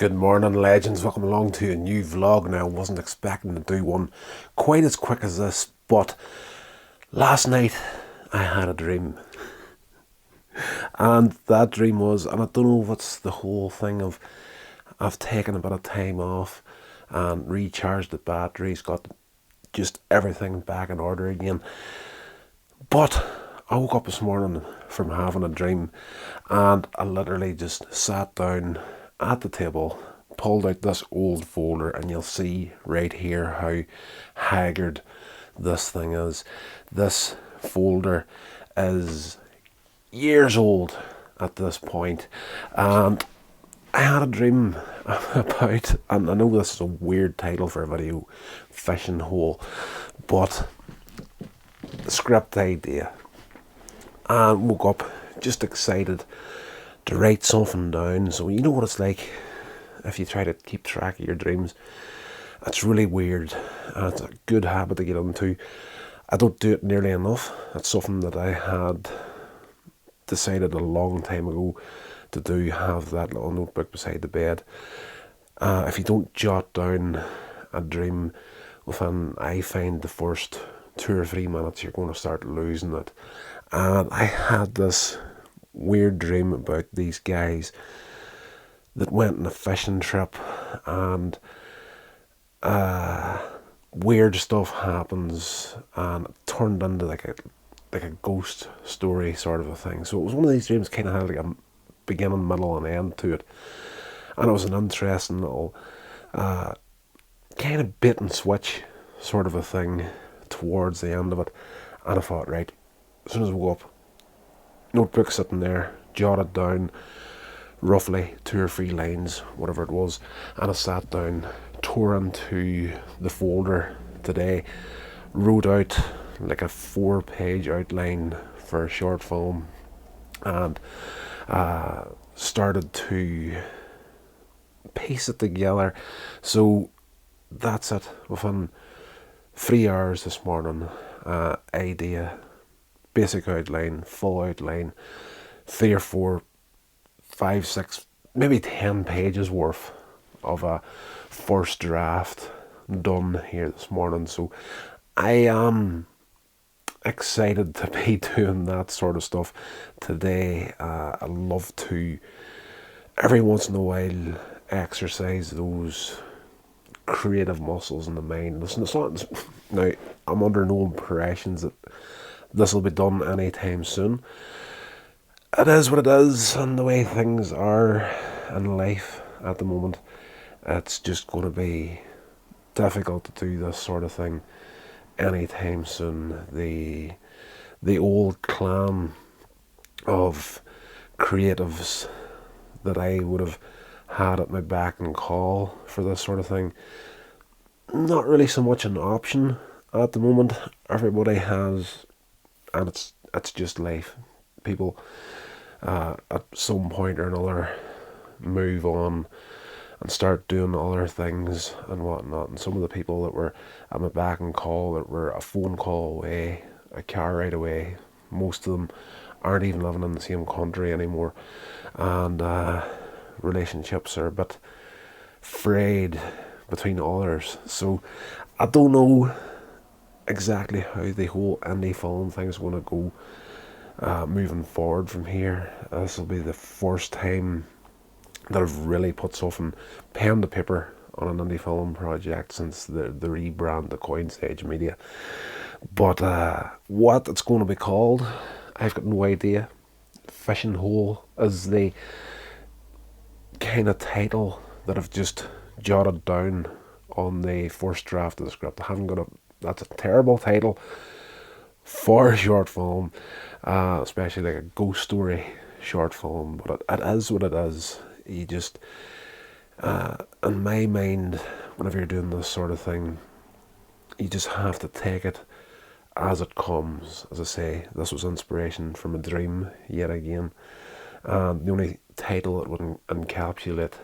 Good morning, legends. Welcome along to a new vlog. Now, I wasn't expecting to do one quite as quick as this, but last night I had a dream. And that dream was, and I don't know if it's the whole thing of I've taken a bit of time off and recharged the batteries, got just everything back in order again. But I woke up this morning from having a dream and I literally just sat down at the table, pulled out this old folder, and you'll see right here how haggard this thing is. This folder is years old at this point, and I had a dream about, and I know this is a weird title for a video, fishing hole, but script idea, and woke up just excited to write something down. So you know what it's like if you try to keep track of your dreams. It's really weird, and it's a good habit to get into. I don't do it nearly enough. It's something that I had decided a long time ago to do, have that little notebook beside the bed. If you don't jot down a dream within, I find, the first 2 or 3 minutes, you're going to start losing it. And I had this weird dream about these guys that went on a fishing trip, and weird stuff happens, and it turned into like a ghost story sort of a thing. So it was one of these dreams, kind of had like a beginning, middle and end to it, and it was an interesting little kind of bait and switch sort of a thing towards the end of it. And I thought, right, as soon as I woke up, notebook sitting there, jotted down roughly 2 or 3 lines, whatever it was, and I sat down, tore into the folder today, wrote out like a 4-page outline for a short film, and started to piece it together. So that's it. Within 3 hours this morning, idea, basic outline, full outline, 3 or 4, 5, 6, maybe 10 pages worth of a first draft done here this morning. So I am excited to be doing that sort of stuff today. I love to, every once in a while, exercise those creative muscles in the mind. Listen, it's not, now, I'm under no impressions that this will be done anytime soon. It is what it is, and the way things are in life at the moment, it's just going to be difficult to do this sort of thing anytime soon. The old clan of creatives that I would have had at my beck and call for this sort of thing, not really so much an option at the moment. Everybody has, and it's just life. People at some point or another move on and start doing other things and whatnot. And some of the people that were at my beck and call, that were a phone call away, a car ride away, most of them aren't even living in the same country anymore, and relationships are a bit frayed between others. So I don't know exactly how the whole indie film thing is going to go moving forward from here. This will be the first time that I've really put something pen to paper on an indie film project since the rebrand to Coin Stage Media. But what it's going to be called, I've got no idea. Fishing Hole is the kind of title that I've just jotted down on the first draft of the script. I haven't got a, that's a terrible title for a short film, especially like a ghost story short film, but it is what it is. You just, in my mind, whenever you're doing this sort of thing, you just have to take it as it comes. As I say, this was inspiration from a dream yet again. The only title that would encapsulate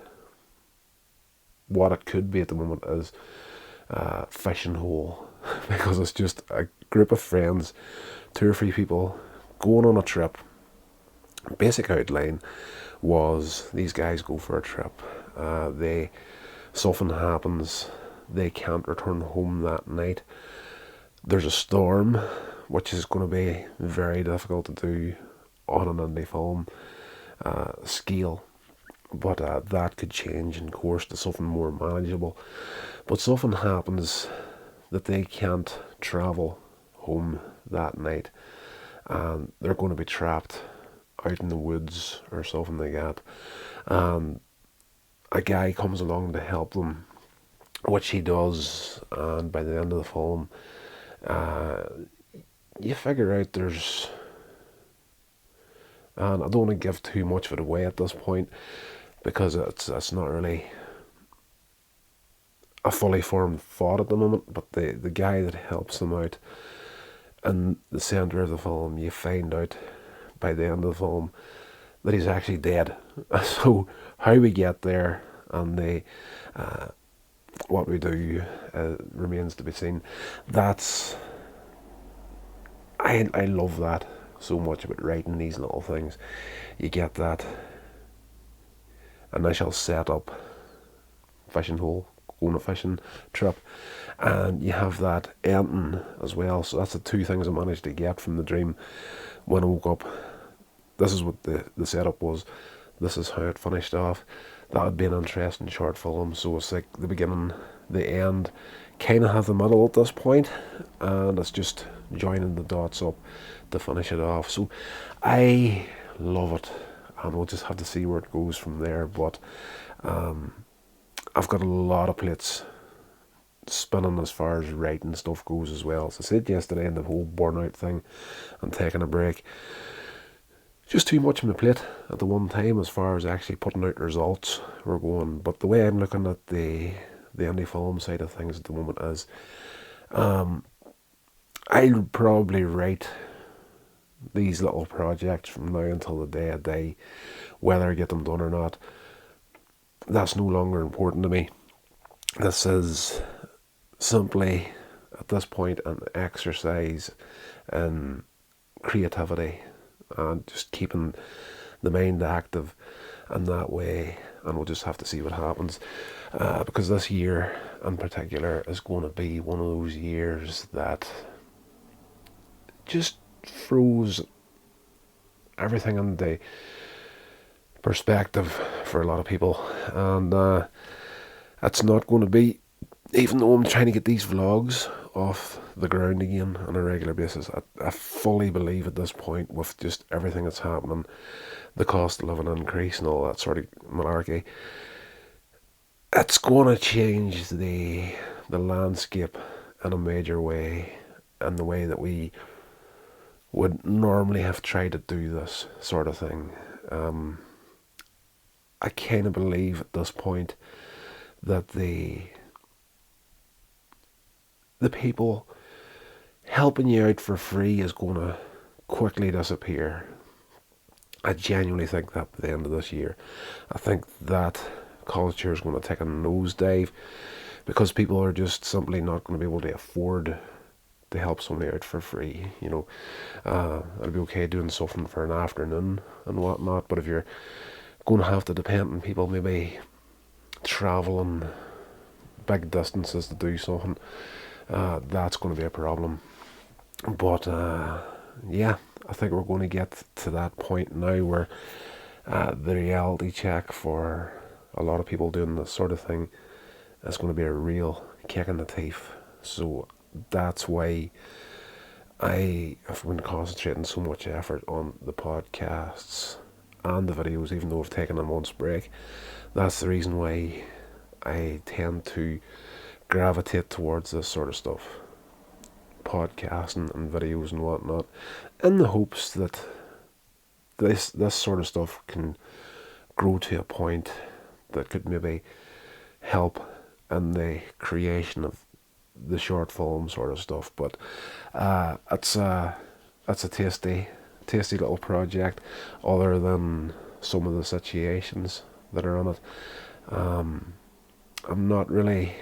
what it could be at the moment is Fishing Hole, because it's just a group of friends, 2 or 3 people going on a trip. Basic outline was these guys go for a trip, Something happens, they can't return home that night. There's a storm, which is going to be very difficult to do on an indie film scale, but that could change in course to something more manageable. But something happens that they can't travel home that night, and they're going to be trapped out in the woods or something like that. And a guy comes along to help them, which he does, and by the end of the film, you figure out there's, and I don't want to give too much of it away at this point because it's not really a fully formed thought at the moment, but the guy that helps them out in the centre of the film, you find out by the end of the film that he's actually dead. So how we get there and what we do remains to be seen. I love that so much about writing these little things. You get that initial setup, fishing hole, going a fishing trip, and you have that ending as well. So that's the two things I managed to get from the dream. When I woke up, this is what the setup was, this is how it finished off. That would be an interesting short film. So it's like the beginning, the end, kind of have the middle at this point, and it's just joining the dots up to finish it off. So I love it, and we'll just have to see where it goes from there. But I've got a lot of plates spinning as far as writing stuff goes as well. As I said yesterday in the whole burnout thing and taking a break, just too much on my plate at the one time as far as actually putting out results we're going. But the way I'm looking at the indie film side of things at the moment is I'll probably write these little projects from now until the day I die. Whether I get them done or not, that's no longer important to me. This is simply at this point an exercise in creativity and just keeping the mind active in that way, and we'll just have to see what happens, because this year in particular is going to be one of those years that just throws everything into perspective for a lot of people, and it's not going to be, even though I'm trying to get these vlogs off the ground again on a regular basis, I fully believe at this point, with just everything that's happening, the cost of living increase and all that sort of malarkey, it's going to change the landscape in a major way, in the way that we would normally have tried to do this sort of thing. I kind of believe at this point that the people helping you out for free is going to quickly disappear. I genuinely think that by the end of this year, I think that culture is going to take a nosedive, because people are just simply not going to be able to afford to help somebody out for free. You know, it'll be okay doing something for an afternoon and whatnot, but if you're going to have to depend on people maybe travelling big distances to do something, that's going to be a problem. But yeah, I think we're going to get to that point now where the reality check for a lot of people doing this sort of thing is going to be a real kick in the teeth. So that's why I have been concentrating so much effort on the podcasts and the videos, even though I've taken a month's break. That's the reason why I tend to gravitate towards this sort of stuff, podcasting and videos and whatnot, in the hopes that this sort of stuff can grow to a point that could maybe help in the creation of the short film sort of stuff. But it's a tasty little project, other than some of the situations that are on it. I'm not really,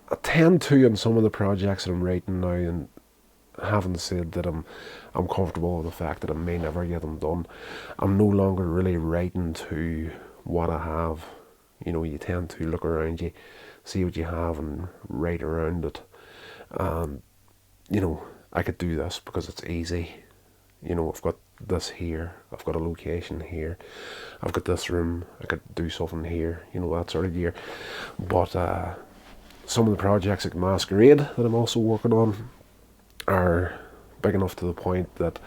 I tend to, in some of the projects that I'm writing now and haven't said that I'm comfortable with the fact that I may never get them done. I'm no longer really writing to what I have. You know, you tend to look around you, see what you have, and write around it. And you know, I could do this because it's easy. You know, I've got this here, I've got a location here, I've got this room, I could do something here, you know, that sort of gear. But some of the projects like Masquerade that I'm also working on are big enough to the point that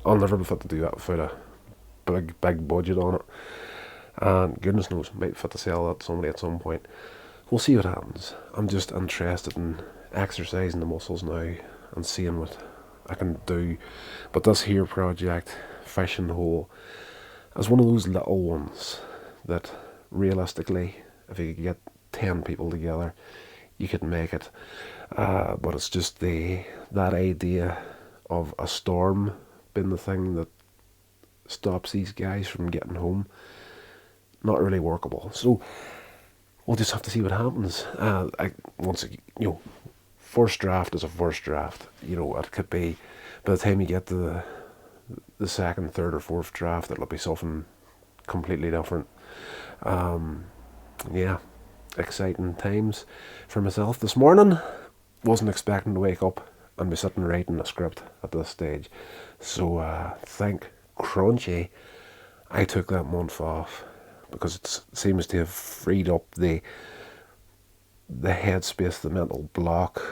I'll never be fit to do that without a big budget on it. And goodness knows, might be fit to sell that to somebody at some point. We'll see what happens. I'm just interested in exercising the muscles now and seeing what I can do. But this here project, Fishing Hole, is one of those little ones that realistically, if you could get 10 people together, you could make it. But it's just that idea of a storm being the thing that stops these guys from getting home. Not really workable. So we'll just have to see what happens. First draft is a first draft. You know, it could be, by the time you get to the second, third, or fourth draft, it'll be something completely different. Yeah, exciting times for myself this morning. Wasn't expecting to wake up and be sitting writing a script at this stage. So thank Crunchy I took that month off, because it seems to have freed up the headspace, the mental block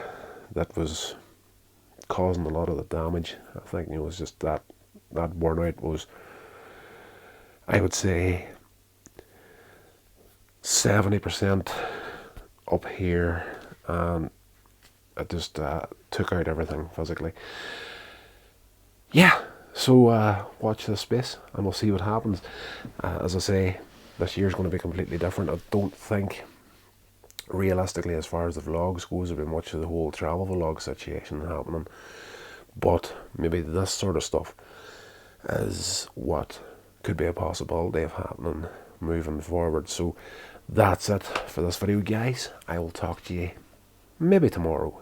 that was causing a lot of the damage. I think it was just that burnout was, I would say, 70% up here, and it just took out everything physically. Yeah, so watch this space and we'll see what happens. As I say, this year's going to be completely different. I don't think, realistically, as far as the vlogs goes, there'll be much of the whole travel vlog situation happening. But maybe this sort of stuff is what could be a possibility of happening moving forward. So that's it for this video, guys. I will talk to you maybe tomorrow.